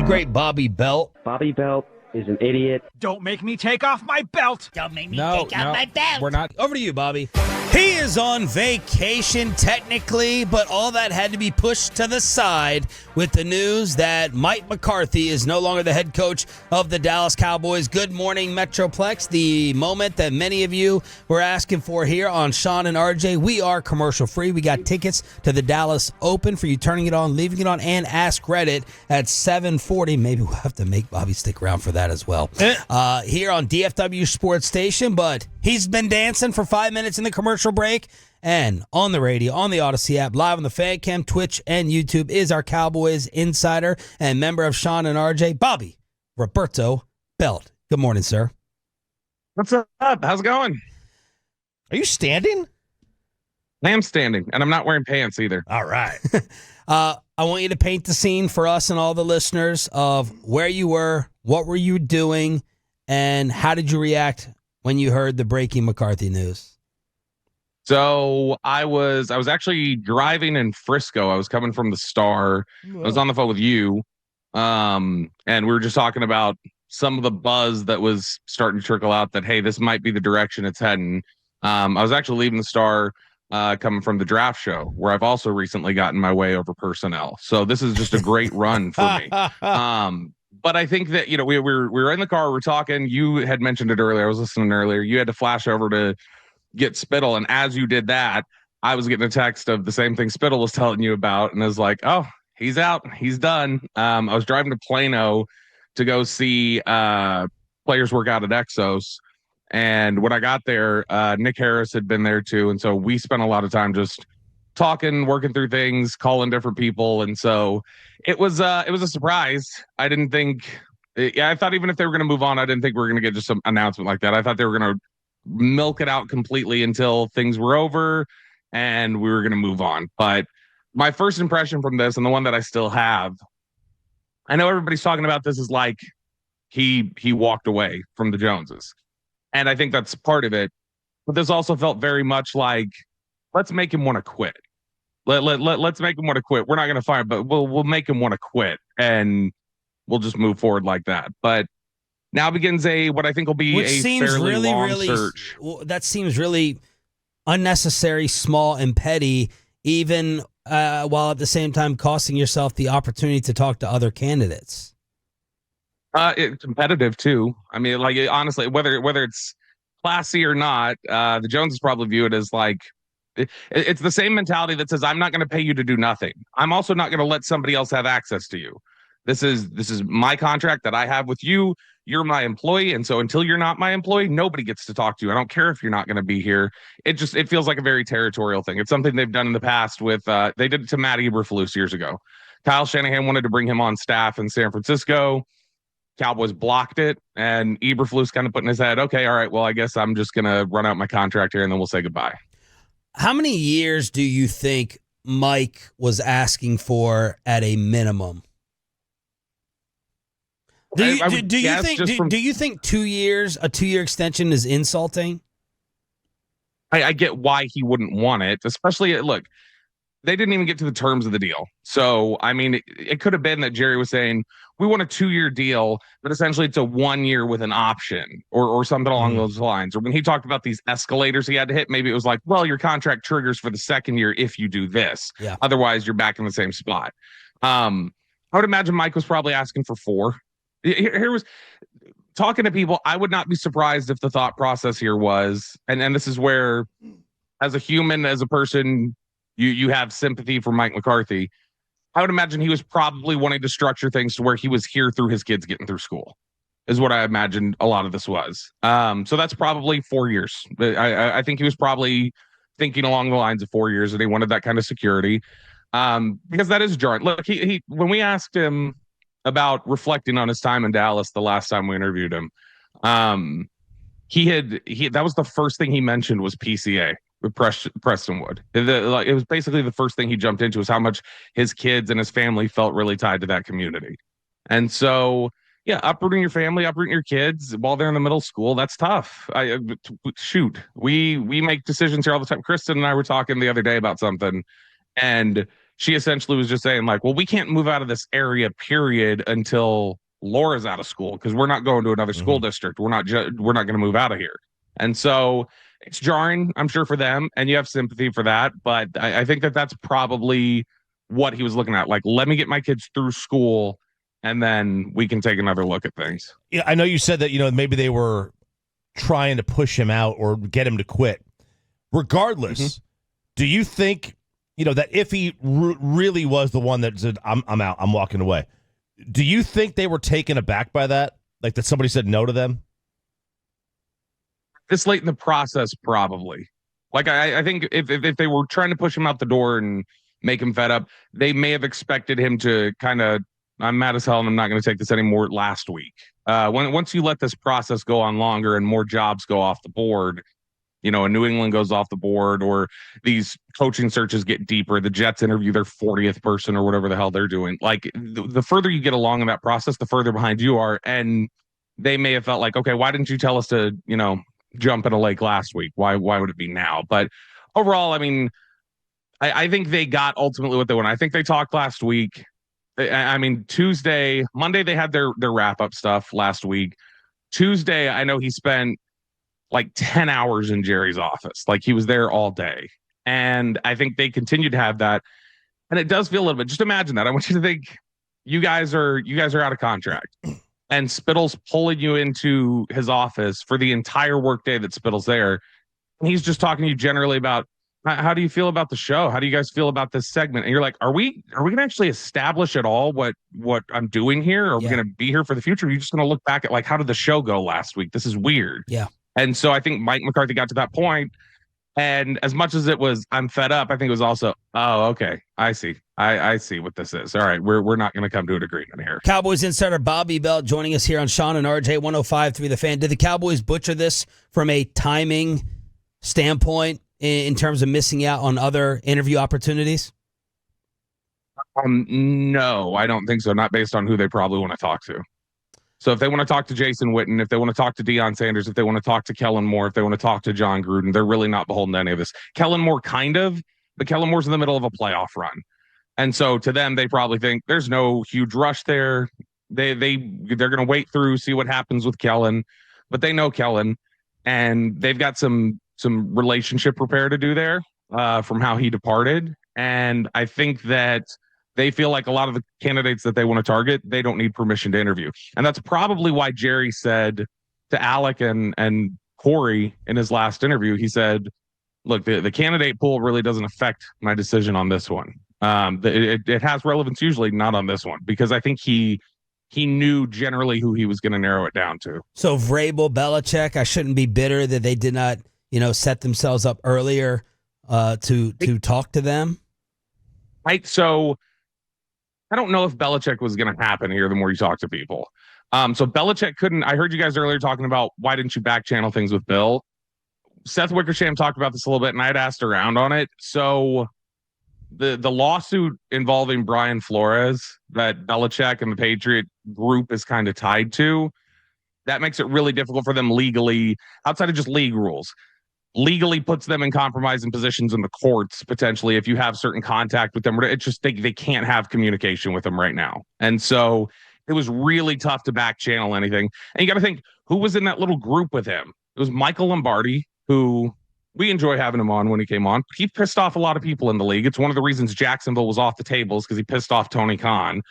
The great Bobby Belt. Bobby Belt is an idiot. Don't make me take off my belt. Don't make me take off my belt. We're not. Over to you, Bobby. He is on vacation technically, but all that had to be pushed to the side with the news that Mike McCarthy is no longer the head coach of the Dallas Cowboys. Good morning, Metroplex. The moment that many of you were asking for here on Shan and RJ. We are commercial free. We got tickets to the Dallas Open for you turning it on, leaving it on, and Ask Reddit at 7:40. Maybe we'll have to make Bobby stick around for that as well. Here on DFW Sports Station, but he's been dancing for 5 minutes in the commercial break, and on the radio, on the Odyssey app, live on the Fan Cam, Twitch, and YouTube is our Cowboys insider and member of Shan and RJ, Bobby Roberto Belt. Good morning, sir. What's up? How's it going? Are you standing? I am standing, and I'm not wearing pants either. All right. I want you to paint the scene for us and all the listeners of where you were, what were you doing, and how did you react when you heard the breaking McCarthy news? So I was actually driving in Frisco. I was coming from the Star. I was on the phone with you, and we were just talking about some of the buzz that was starting to trickle out that, hey, this might be the direction it's heading. I was actually leaving the Star coming from the draft show, where I've also recently gotten my way over personnel. So this is just a great run for me. But I think that, we were in the car, we were talking. You had mentioned it earlier. I was listening earlier. You had to flash over to get Spittle, and as you did that, I was getting a text of the same thing Spittle was telling you about, and I was like, oh, he's out, he's done. I was driving to Plano to go see players work out at Exos, and when I got there, Nick Harris had been there too, and so we spent a lot of time just talking, working through things, calling different people, and so it was a surprise. I didn't think, I thought even if they were going to move on, I didn't think we were going to get just some announcement like that. I thought they were going to milk it out completely until things were over and we were going to move on. But my first impression from this, and the one that I still have, I know everybody's talking about this, is like he walked away from the Joneses, and I think that's part of it. But this also felt very much like, let's make him want to quit. Let's make him want to quit. We're not going to fire, but we'll make him want to quit, and we'll just move forward like that. But now begins what I think will be a fairly long search. That seems really unnecessary, small, and petty, even while at the same time costing yourself the opportunity to talk to other candidates. It's competitive too. I mean, like, honestly, whether it's classy or not, the Joneses probably view it as like, it's the same mentality that says, I'm not going to pay you to do nothing. I'm also not going to let somebody else have access to you. This is my contract that I have with you. You're my employee, and so until you're not my employee, nobody gets to talk to you. I don't care if you're not going to be here. It feels like a very territorial thing. It's something they've done in the past with they did it to Matt Eberflus years ago. Kyle Shanahan wanted to bring him on staff in San Francisco. Cowboys blocked it, and Eberflus kind of put in his head, okay, all right, well, I guess I'm just going to run out my contract here, and then we'll say goodbye. How many years do you think Mike was asking for at a minimum? Do you think 2 years, a 2-year extension, is insulting? I get why he wouldn't want it, especially, look, they didn't even get to the terms of the deal. So, I mean, it could have been that Jerry was saying, we want a 2-year deal, but essentially it's a 1 year with an option or something along those lines. Or when he talked about these escalators he had to hit, maybe it was like, well, your contract triggers for the second year if you do this. Yeah. Otherwise, you're back in the same spot. I would imagine Mike was probably asking for 4. Here was talking to people. I would not be surprised if the thought process here was, and this is where, as a human, as a person, you have sympathy for Mike McCarthy. I would imagine he was probably wanting to structure things to where he was here through his kids getting through school, is what I imagined a lot of this was. So that's probably 4 years. I think he was probably thinking along the lines of 4 years, and he wanted that kind of security, because that is jarring. Look, he when we asked him about reflecting on his time in Dallas the last time we interviewed him, that was the first thing he mentioned was PCA with Prestonwood. It was basically the first thing he jumped into, was how much his kids and his family felt really tied to that community. And so, yeah, uprooting your family, uprooting your kids while they're in the middle school, that's tough. We make decisions here all the time. Kristen and I were talking the other day about something, and she essentially was just saying like, well, we can't move out of this area period until Laura's out of school because we're not going to another school district. We're not going to move out of here. And so it's jarring, I'm sure, for them, and you have sympathy for that. But I think that that's probably what he was looking at. Like, let me get my kids through school, and then we can take another look at things. Yeah, I know you said that, maybe they were trying to push him out or get him to quit. Regardless, do you think, that if he really was the one that said, I'm out, I'm walking away, do you think they were taken aback by that? Like that somebody said no to them? This late in the process, probably. Like, I think if they were trying to push him out the door and make him fed up, they may have expected him to kind of, I'm mad as hell and I'm not going to take this anymore last week. Once you let this process go on longer and more jobs go off the board, and New England goes off the board, or these coaching searches get deeper, the Jets interview their 40th person or whatever the hell they're doing. Like, the further you get along in that process, the further behind you are. And they may have felt like, okay, why didn't you tell us to, jump in a lake last week? Why would it be now? But overall, I mean, I think they got ultimately what they want. I think they talked last week. I mean, Monday, they had their wrap-up stuff last week. Tuesday, I know he spent like 10 hours in Jerry's office. Like, he was there all day. And I think they continue to have that. And it does feel a little bit, just imagine that. I want you to think you guys are out of contract. And Spittle's pulling you into his office for the entire workday that Spittle's there. And he's just talking to you generally about, how do you feel about the show? How do you guys feel about this segment? And you're like, are we going to actually establish at all what I'm doing here? Are we going to be here for the future? Or are you just going to look back at, like, how did the show go last week? This is weird. Yeah. And so I think Mike McCarthy got to that point. And as much as it was, I'm fed up, I think it was also, oh, okay, I see. I see what this is. All right, we're not going to come to an agreement here. Cowboys insider Bobby Bell joining us here on Shan and RJ 105.3 The Fan. Did the Cowboys butcher this from a timing standpoint in terms of missing out on other interview opportunities? No, I don't think so. Not based on who they probably want to talk to. So if they want to talk to Jason Witten, if they want to talk to Deion Sanders, if they want to talk to Kellen Moore, if they want to talk to John Gruden, they're really not beholden to any of this. Kellen Moore kind of, but Kellen Moore's in the middle of a playoff run. And so to them, they probably think there's no huge rush there. They're going to wait through, see what happens with Kellen, but they know Kellen, and they've got some relationship repair to do there from how he departed. And I think that they feel like a lot of the candidates that they want to target, they don't need permission to interview. And that's probably why Jerry said to Alec and Corey in his last interview, he said, look, the candidate pool really doesn't affect my decision on this one. It has relevance usually, not on this one, because I think he knew generally who he was going to narrow it down to. So Vrabel, Belichick, I shouldn't be bitter that they did not, set themselves up earlier to talk to them. Right. So I don't know if Belichick was going to happen here the more you talk to people. So Belichick couldn't. I heard you guys earlier talking about why didn't you back channel things with Bill? Seth Wickersham talked about this a little bit, and I had asked around on it. So the lawsuit involving Brian Flores that Belichick and the Patriot group is kind of tied to, that makes it really difficult for them legally, outside of just league rules. Legally puts them in compromising positions in the courts, potentially, if you have certain contact with them. It's just they can't have communication with them right now. And so it was really tough to back channel anything. And you got to think, who was in that little group with him? It was Michael Lombardi, who we enjoy having him on when he came on. He pissed off a lot of people in the league. It's one of the reasons Jacksonville was off the tables, because he pissed off Tony Khan.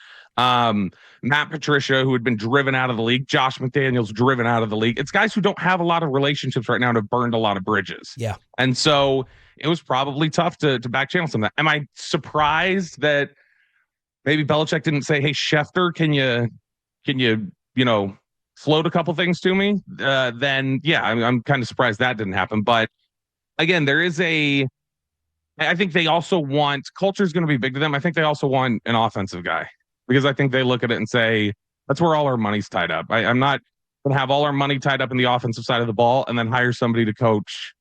Matt Patricia, who had been driven out of the league. Josh McDaniels driven out of the league. It's guys who don't have a lot of relationships right now and have burned a lot of bridges. Yeah. And so it was probably tough to back channel some of that. Am I surprised that maybe Belichick didn't say, hey, Schefter, can you float a couple things to me? Then yeah, I'm kind of surprised that didn't happen. But again, I think they also want, culture is going to be big to them. I think they also want an offensive guy, because I think they look at it and say, that's where all our money's tied up. I'm not going to have all our money tied up in the offensive side of the ball and then hire somebody to coach,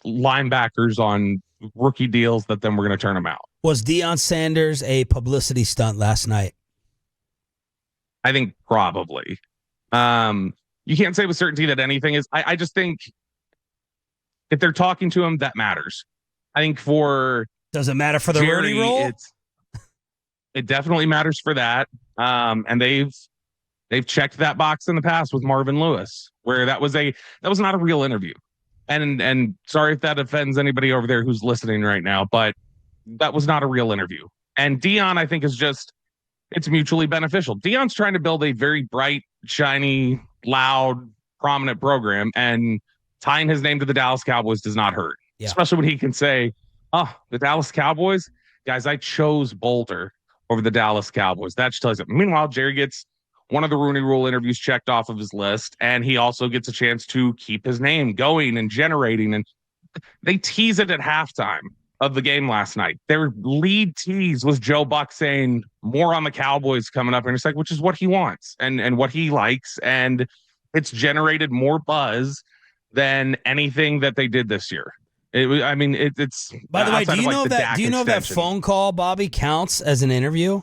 linebackers on rookie deals that then we're going to turn them out. Was Deion Sanders a publicity stunt last night? I think probably. You can't say with certainty that anything is. I just think if they're talking to him, that matters. I think for Does it matter for the Jerry, Rooney Rule? It definitely matters for that. And they've checked that box in the past with Marvin Lewis, where that was not a real interview. And sorry if that offends anybody over there who's listening right now, but that was not a real interview. And Dion, I think, it's mutually beneficial. Dion's trying to build a very bright, shiny, loud, prominent program, and tying his name to the Dallas Cowboys does not hurt. Yeah. Especially when he can say, "Oh, the Dallas Cowboys, guys, I chose Bolter over the Dallas Cowboys." That tells you. Meanwhile, Jerry gets one of the Rooney Rule interviews checked off of his list, and he also gets a chance to keep his name going and generating. And they tease it at halftime of the game last night. Their lead tease was Joe Buck saying more on the Cowboys coming up, and it's like, which is what he wants and what he likes, and it's generated more buzz than anything that they did this year. It's. By the way, do you know if that phone call, Bobby, counts as an interview?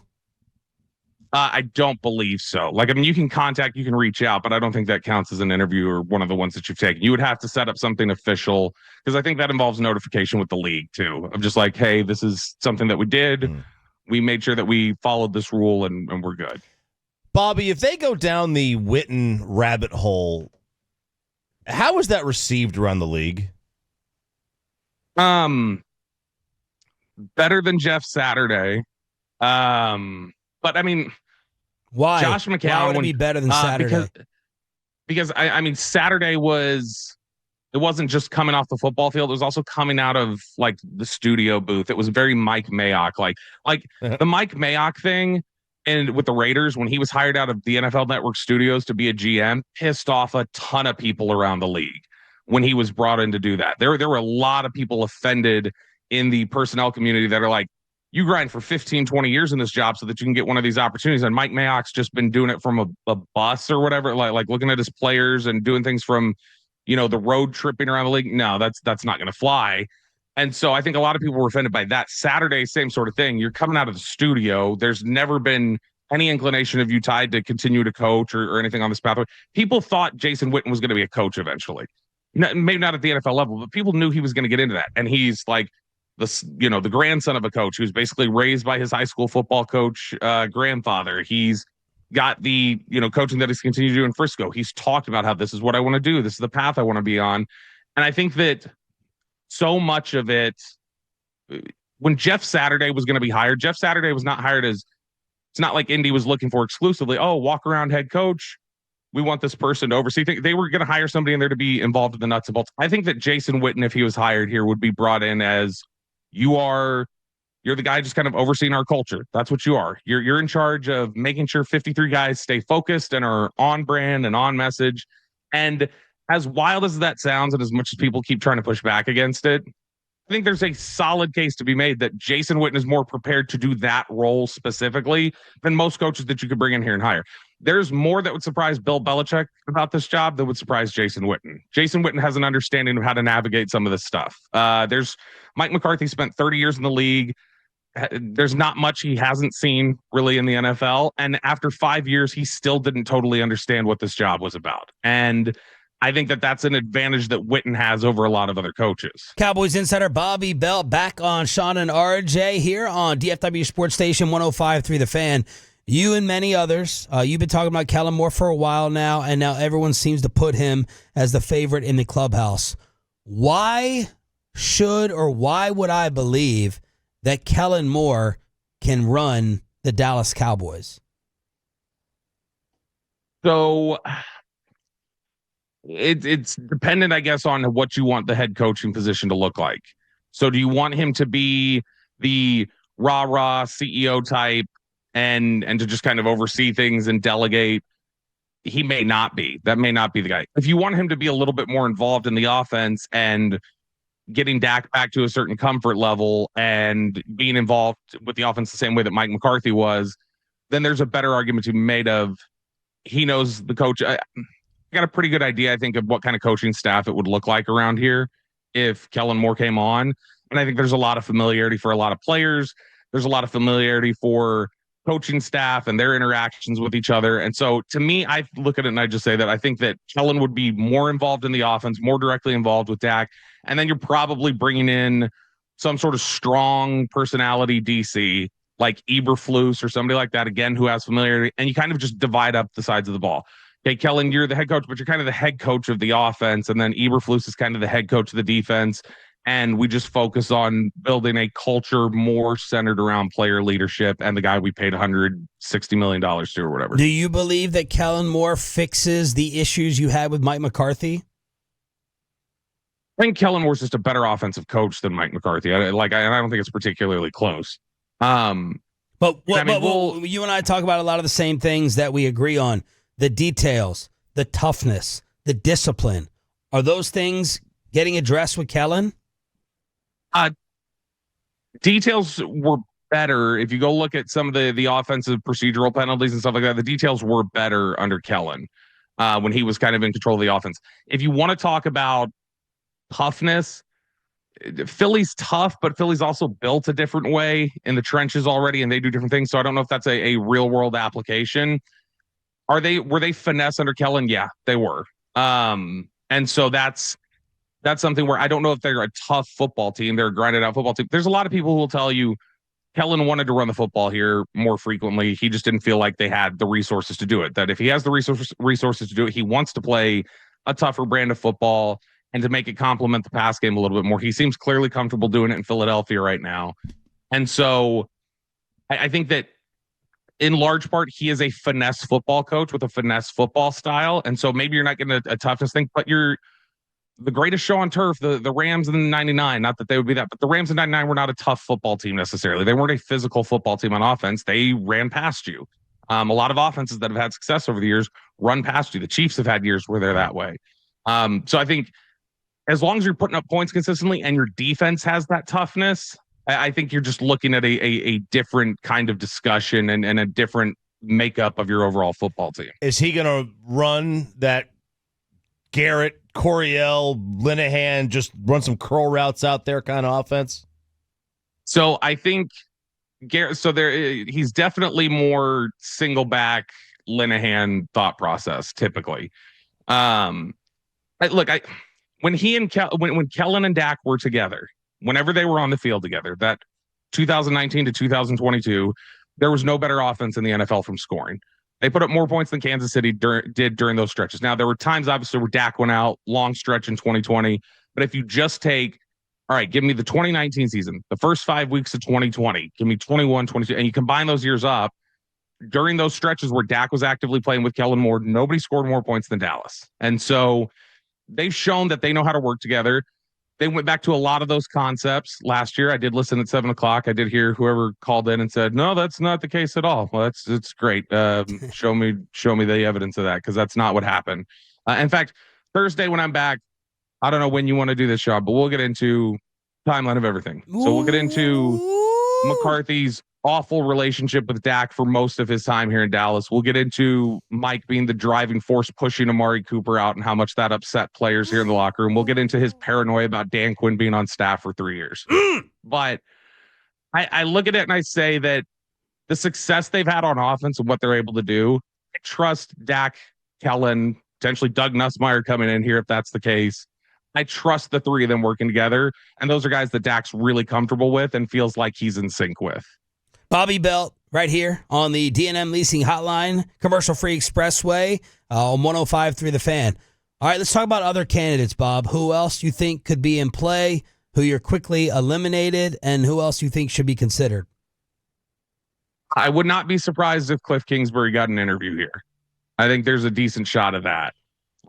I don't believe so. You can reach out, but I don't think that counts as an interview or one of the ones that you've taken. You would have to set up something official, because I think that involves notification with the league too, of just like, hey, this is something that we did. We made sure that we followed this rule and we're good. Bobby, if they go down the Witten rabbit hole, how is that received around the league? Better than Jeff Saturday. But I mean, why? Josh McCown Why would it be better than Saturday? Because Saturday it wasn't just coming off the football field. It was also coming out of like the studio booth. It was very Mike Mayock, like the Mike Mayock thing. And with the Raiders, when he was hired out of the NFL Network studios to be a GM, pissed off a ton of people around the league when he was brought in to do that. There were a lot of people offended in the personnel community that are like, you grind for 15, 20 years in this job so that you can get one of these opportunities. And Mike Mayock's just been doing it from a bus or whatever, like looking at his players and doing things from, the road tripping around the league. No, that's not going to fly. And so I think a lot of people were offended by that. Saturday, same sort of thing. You're coming out of the studio. There's never been any inclination of you tied to continue to coach or anything on this pathway. People thought Jason Witten was going to be a coach eventually. Maybe not at the NFL level, but people knew he was going to get into that. And he's like, the grandson of a coach who's basically raised by his high school football coach grandfather. He's got the coaching that he's continued to do in Frisco. He's talked about how this is what I want to do. This is the path I want to be on. And I think that so much of it, when Jeff Saturday was going to be hired, Jeff Saturday was not hired as, it's not like Indy was looking for exclusively, walk around head coach. We want this person to oversee things. They were going to hire somebody in there to be involved in the nuts and bolts. I think that Jason Witten, if he was hired here, would be brought in as, you're the guy just kind of overseeing our culture. That's what you are. You're in charge of making sure 53 guys stay focused and are on brand and on message. And as wild as that sounds, and as much as people keep trying to push back against it, I think there's a solid case to be made that Jason Witten is more prepared to do that role specifically than most coaches that you could bring in here and hire. There's more that would surprise Bill Belichick about this job that would surprise Jason Witten. Jason Witten has an understanding of how to navigate some of this stuff. There's Mike McCarthy spent 30 years in the league. There's not much he hasn't seen really in the NFL. And after 5 years, he still didn't totally understand what this job was about. And I think that that's an advantage that Witten has over a lot of other coaches. Cowboys insider Bobby Bell back on Shan and RJ here on DFW Sports Station 105.3 The Fan. You and many others, you've been talking about Kellen Moore for a while now, and now everyone seems to put him as the favorite in the clubhouse. Why would I believe that Kellen Moore can run the Dallas Cowboys? So it's dependent, I guess, on what you want the head coaching position to look like. So do you want him to be the rah-rah CEO type and to just kind of oversee things and delegate? He may not be. That may not be the guy. If you want him to be a little bit more involved in the offense and getting Dak back to a certain comfort level and being involved with the offense the same way that Mike McCarthy was, then there's a better argument to be made of he knows the coach. I got a pretty good idea, I think, of what kind of coaching staff it would look like around here if Kellen Moore came on. And I think there's a lot of familiarity for a lot of players. There's a lot of familiarity for coaching staff and their interactions with each other. And so to me, I look at it and I just say that I think that Kellen would be more involved in the offense, more directly involved with Dak. And then you're probably bringing in some sort of strong personality DC like Eberflus or somebody like that, again, who has familiarity, and you kind of just divide up the sides of the ball. Okay, Kellen, you're the head coach, but you're kind of the head coach of the offense, and then Eberflus is kind of the head coach of the defense, and we just focus on building a culture more centered around player leadership and the guy we paid $160 million to or whatever. Do you believe that Kellen Moore fixes the issues you had with Mike McCarthy? I think Kellen Moore's just a better offensive coach than Mike McCarthy. I don't think it's particularly close. But you and I talk about a lot of the same things that we agree on. The details, the toughness, the discipline. Are those things getting addressed with Kellen? Details were better. If you go look at some of the offensive procedural penalties and stuff like that, the details were better under Kellen when he was kind of in control of the offense. If you want to talk about toughness, Philly's tough, but Philly's also built a different way in the trenches already, and they do different things. So I don't know if that's a real world application. Were they finesse under Kellen? Yeah, they were. And so that's something where I don't know if they're a tough football team. They're a grinded out football team. There's a lot of people who will tell you Kellen wanted to run the football here more frequently. He just didn't feel like they had the resources to do it. That if he has the resources to do it, he wants to play a tougher brand of football and to make it complement the pass game a little bit more. He seems clearly comfortable doing it in Philadelphia right now. And so I think that in large part, he is a finesse football coach with a finesse football style. And so maybe you're not getting a toughness thing, but you're the greatest show on turf, the Rams in '99, not that they would be that, but the Rams in '99 were not a tough football team necessarily. They weren't a physical football team on offense. They ran past you. A lot of offenses that have had success over the years run past you. The Chiefs have had years where they're that way. So I think as long as you're putting up points consistently and your defense has that toughness, I think you're just looking at a different kind of discussion and a different makeup of your overall football team. Is he going to run that Garrett, Coryell, Linehan, just run some curl routes out there kind of offense? So I think Garrett, he's definitely more single back Linehan thought process typically. When Kellen and Dak were together, whenever they were on the field together, that 2019 to 2022, there was no better offense in the NFL from scoring. They put up more points than Kansas City did during those stretches. Now, there were times, obviously, where Dak went out, long stretch in 2020. But if you just take, all right, give me the 2019 season, the first 5 weeks of 2020, give me 21, 22, and you combine those years up, during those stretches where Dak was actively playing with Kellen Moore, nobody scored more points than Dallas. And so they've shown that they know how to work together. They went back to a lot of those concepts last year. I did listen at 7:00. I did hear whoever called in and said, "No, that's not the case at all." Well, it's great. Show me the evidence of that, because that's not what happened. In fact, Thursday when I'm back, I don't know when you want to do this, Sean, but we'll get into timeline of everything. So we'll get into McCarthy's awful relationship with Dak for most of his time here in Dallas. We'll get into Mike being the driving force pushing Amari Cooper out and how much that upset players here in the locker room. We'll get into his paranoia about Dan Quinn being on staff for 3 years. But I look at it and I say that the success they've had on offense and what they're able to do, I trust Dak, Kellen, potentially Doug Nussmeier coming in here if that's the case. I trust the three of them working together. And those are guys that Dak's really comfortable with and feels like he's in sync with. Bobby Belt right here on the D&M Leasing Hotline, commercial-free expressway on 105.3 The Fan. All right, let's talk about other candidates, Bob. Who else you think could be in play, who you're quickly eliminated, and who else you think should be considered? I would not be surprised if Cliff Kingsbury got an interview here. I think there's a decent shot of that.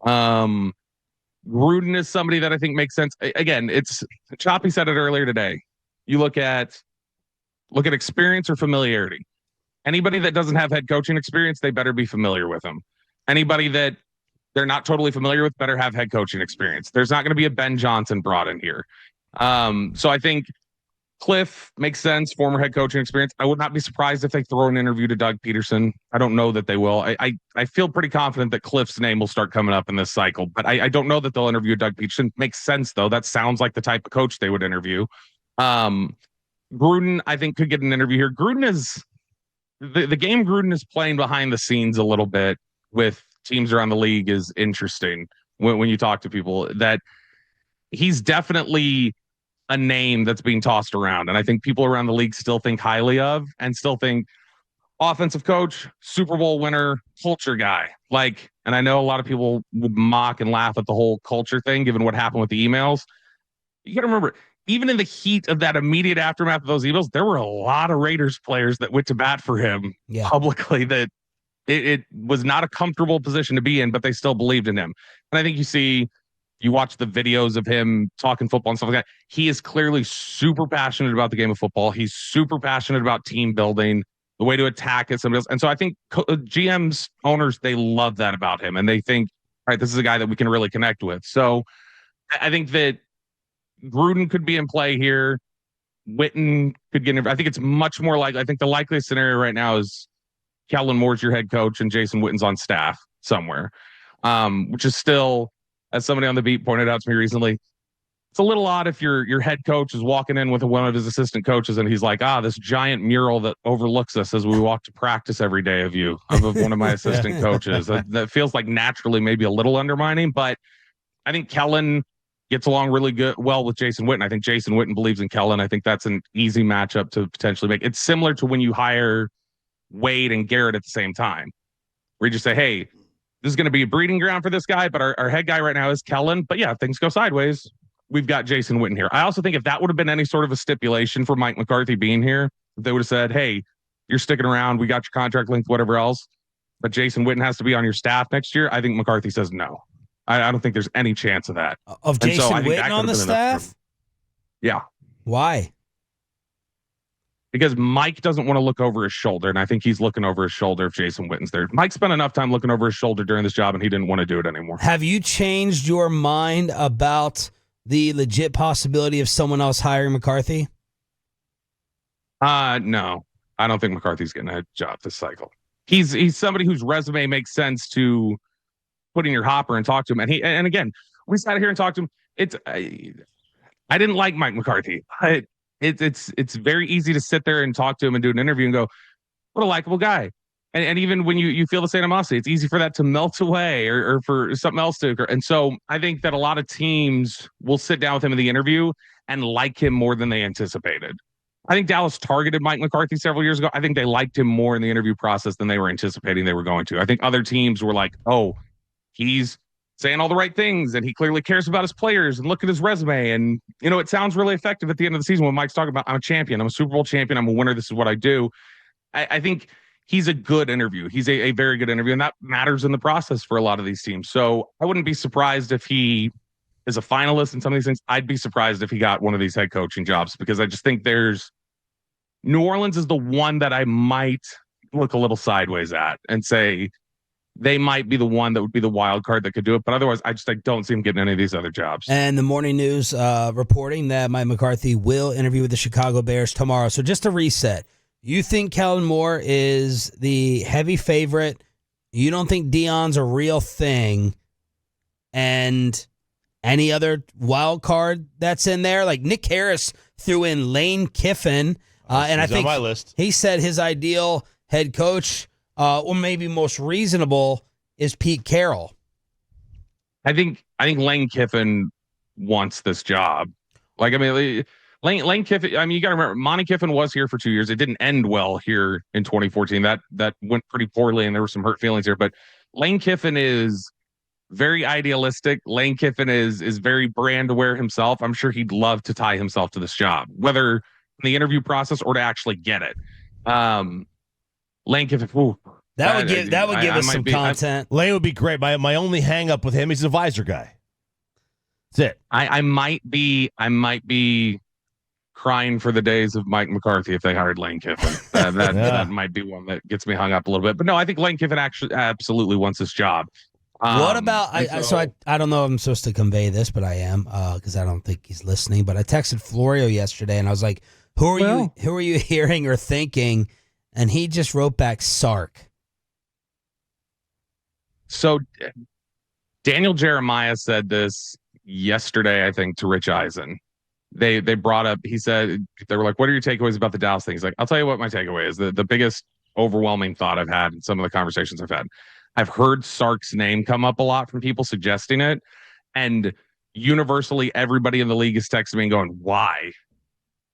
Gruden is somebody that I think makes sense. Again, it's Choppy said it earlier today. You look at experience or familiarity. Anybody that doesn't have head coaching experience, they better be familiar with him. Anybody that they're not totally familiar with better have head coaching experience. There's not going to be a Ben Johnson brought in here. So I think Cliff makes sense, former head coaching experience. I would not be surprised if they throw an interview to Doug Peterson. I don't know that they will. I feel pretty confident that Cliff's name will start coming up in this cycle, but I don't know that they'll interview Doug Peterson. Makes sense, though. That sounds like the type of coach they would interview. Gruden, I think, could get an interview here. Gruden is the game Gruden is playing behind the scenes a little bit with teams around the league is interesting when you talk to people, that he's definitely a name that's being tossed around, and I think people around the league still think highly of, and still think offensive coach, Super Bowl winner, culture guy. Like, and I know a lot of people would mock and laugh at the whole culture thing, given what happened with the emails. You got to remember, even in the heat of that immediate aftermath of those emails, there were a lot of Raiders players that went to bat for him publicly, that it was not a comfortable position to be in, but they still believed in him. And I think you watch the videos of him talking football and stuff like that. He is clearly super passionate about the game of football. He's super passionate about team building, the way to attack it. Somebody else. And so I think GMs, owners, they love that about him. And they think, all right, this is a guy that we can really connect with. So I think that Gruden could be in play here. Witten could get in. I think it's much more likely. I think the likeliest scenario right now is Kellen Moore's your head coach and Jason Witten's on staff somewhere, which is still, as somebody on the beat pointed out to me recently, it's a little odd if your head coach is walking in with one of his assistant coaches and he's like, this giant mural that overlooks us as we walk to practice every day of one of my assistant coaches. That feels like naturally maybe a little undermining, but I think Kellen gets along really well with Jason Witten. I think Jason Witten believes in Kellen. I think that's an easy matchup to potentially make. It's similar to when you hire Wade and Garrett at the same time, where you just say, hey, this is going to be a breeding ground for this guy, but our head guy right now is Kellen. But yeah, if things go sideways, we've got Jason Witten here. I also think if that would have been any sort of a stipulation for Mike McCarthy being here, they would have said, hey, you're sticking around. We got your contract length, whatever else, but Jason Witten has to be on your staff next year. I think McCarthy says no. I don't think there's any chance of that. Of Jason Witten on the staff? Yeah. Why? Because Mike doesn't want to look over his shoulder, and I think he's looking over his shoulder if Jason Witten's there. Mike spent enough time looking over his shoulder during this job, and he didn't want to do it anymore. Have you changed your mind about the legit possibility of someone else hiring McCarthy? No. I don't think McCarthy's getting a job this cycle. He's somebody whose resume makes sense to put in your hopper and talk to him. And again, we sat here and talked to him. I didn't like Mike McCarthy. It's very easy to sit there and talk to him and do an interview and go, what a likable guy. And even when you feel the same animosity, it's easy for that to melt away or for something else to occur. And so I think that a lot of teams will sit down with him in the interview and like him more than they anticipated. I think Dallas targeted Mike McCarthy several years ago. I think they liked him more in the interview process than they were anticipating they were going to. I think other teams were like, oh, he's saying all the right things and he clearly cares about his players and look at his resume. And, it sounds really effective at the end of the season when Mike's talking about, I'm a champion, I'm a Super Bowl champion, I'm a winner, this is what I do. I think he's a good interview. He's a very good interview, and that matters in the process for a lot of these teams. So I wouldn't be surprised if he is a finalist in some of these things. I'd be surprised if he got one of these head coaching jobs, because I just think New Orleans is the one that I might look a little sideways at and say, they might be the one that would be the wild card that could do it. But otherwise, I don't see him getting any of these other jobs. And the morning news reporting that Mike McCarthy will interview with the Chicago Bears tomorrow. So just to reset, you think Kellen Moore is the heavy favorite. You don't think Deion's a real thing. And any other wild card that's in there? Like Nick Harris threw in Lane Kiffin. And I think on my list. He said his ideal head coach, or maybe most reasonable, is Pete Carroll. I think Lane Kiffin wants this job. Like, I mean, Lane Kiffin, I mean, you got to remember, Monty Kiffin was here for 2 years. It didn't end well here in 2014. That went pretty poorly, and there were some hurt feelings here. But Lane Kiffin is very idealistic. Lane Kiffin is very brand aware himself. I'm sure he'd love to tie himself to this job, whether in the interview process or to actually get it. Lane Kiffin, that would give us some content. Lane would be great. My only hang up with him, he's an advisor guy. That's it. I might be crying for the days of Mike McCarthy if they hired Lane Kiffin. That might be one that gets me hung up a little bit. But no, I think Lane Kiffin actually absolutely wants this job. What about I don't know if I'm supposed to convey this, but I am, because I don't think he's listening. But I texted Florio yesterday and I was like, who are you hearing or thinking? And he just wrote back Sark. So Daniel Jeremiah said this yesterday, I think, to Rich Eisen. They brought up, he said, they were like, what are your takeaways about the Dallas thing? He's like, I'll tell you what my takeaway is. The biggest overwhelming thought I've had in some of the conversations I've had. I've heard Sark's name come up a lot from people suggesting it. And universally everybody in the league is texting me and going, why?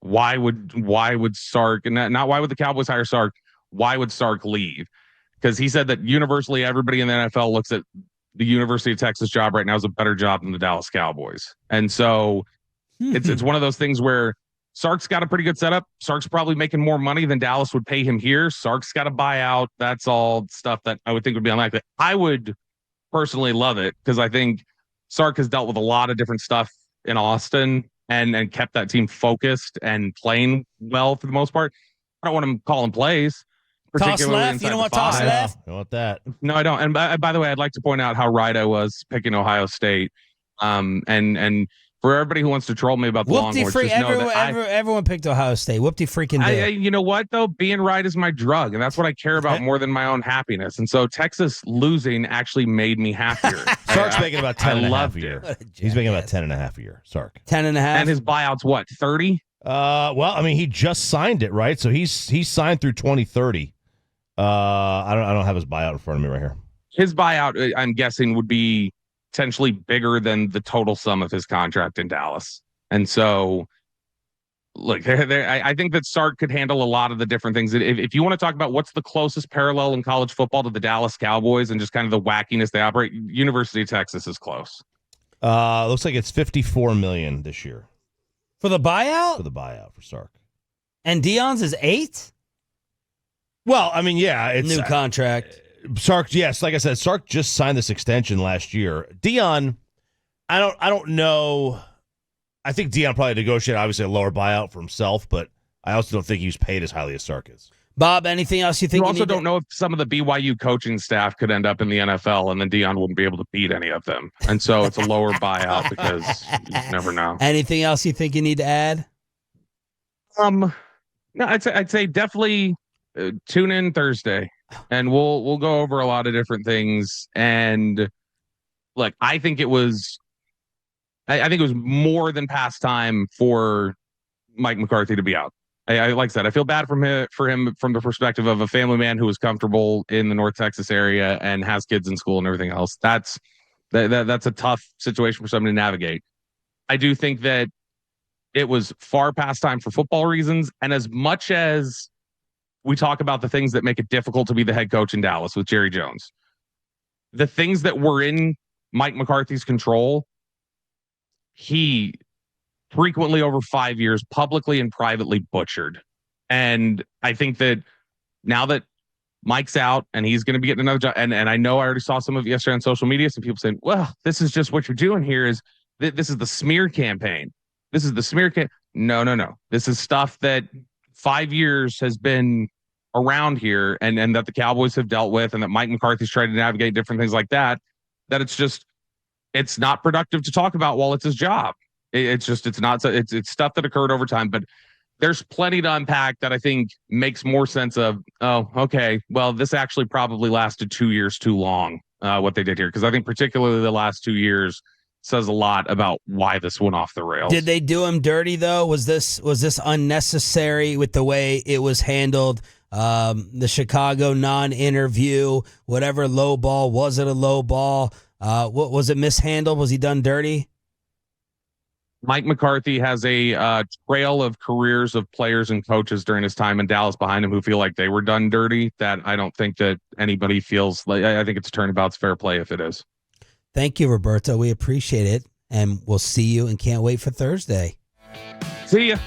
Why would Sark, and not why would the Cowboys hire Sark? Why would Sark leave? Because he said that universally everybody in the NFL looks at the University of Texas job right now as a better job than the Dallas Cowboys. And so it's one of those things where Sark's got a pretty good setup. Sark's probably making more money than Dallas would pay him here. Sark's got a buyout. That's all stuff that I would think would be unlikely. I would personally love it because I think Sark has dealt with a lot of different stuff in Austin and kept that team focused and playing well for the most part. I don't want him calling plays. Toss left? You don't want toss left? I want that. No, I don't. And by the way, I'd like to point out how right I was picking Ohio State. And for everybody who wants to troll me about the Longhorns, just know that everyone picked Ohio State. Whoop-de freaking do. You know what, though? Being right is my drug, and that's what I care about more than my own happiness. And so Texas losing actually made me happier. Sark's making about 10 and a half a year. What a He's making about jackass. 10 and a half a year, Sark. 10 and a half? And his buyout's what, 30? Well, I mean, he just signed it, right? So he's signed through 2030. I don't have his buyout in front of me right here. His buyout, I'm guessing, would be potentially bigger than the total sum of his contract in Dallas. And so, look, I think that Sark could handle a lot of the different things. If you want to talk about what's the closest parallel in college football to the Dallas Cowboys and just kind of the wackiness they operate, University of Texas is close. Looks like it's $54 million this year For the buyout? for the buyout for Sark. And Dion's is 8? Well, I mean, yeah, it's New contract. Sark. Yes, like I said, Sark just signed this extension last year. Dion, I don't know. I think Dion probably negotiated obviously a lower buyout for himself, but I also don't think he was paid as highly as Sark is. Bob, anything else you think? You also don't know if some of the BYU coaching staff could end up in the NFL, and then Dion wouldn't be able to beat any of them. And so it's a lower buyout because you just never know. Anything else you think you need to add? No, I'd say definitely tune in Thursday, and we'll go over a lot of different things. And like, I think it was more than past time for Mike McCarthy to be out. I like I said, I feel bad for him from the perspective of a family man who is comfortable in the North Texas area and has kids in school and everything else. That's a tough situation for somebody to navigate. I do think that it was far past time for football reasons. And as much as we talk about the things that make it difficult to be the head coach in Dallas with Jerry Jones, the things that were in Mike McCarthy's control, he frequently over 5 years, publicly and privately butchered. And I think that now that Mike's out and he's going to be getting another job, and I know I already saw some of it yesterday on social media, some people saying, well, this is just what you're doing here is this is the smear campaign. This is the smear campaign. No. This is stuff that 5 years has been around here and that the Cowboys have dealt with, and that Mike McCarthy's tried to navigate different things like that it's not productive to talk about while it's his job. It's stuff that occurred over time, but there's plenty to unpack that I think makes more sense of, oh, okay, well, this actually probably lasted 2 years too long, what they did here. Because I think particularly the last 2 years says a lot about why this went off the rails. Did they do him dirty, though? Was this unnecessary with the way it was handled? The Chicago non-interview, whatever low ball, was it a low ball? What was it mishandled? Was he done dirty? Mike McCarthy has a trail of careers of players and coaches during his time in Dallas behind him who feel like they were done dirty, that I don't think that anybody feels like. I think it's turnabout's fair play if it is. Thank you, Roberto. We appreciate it, and we'll see you and can't wait for Thursday. See ya.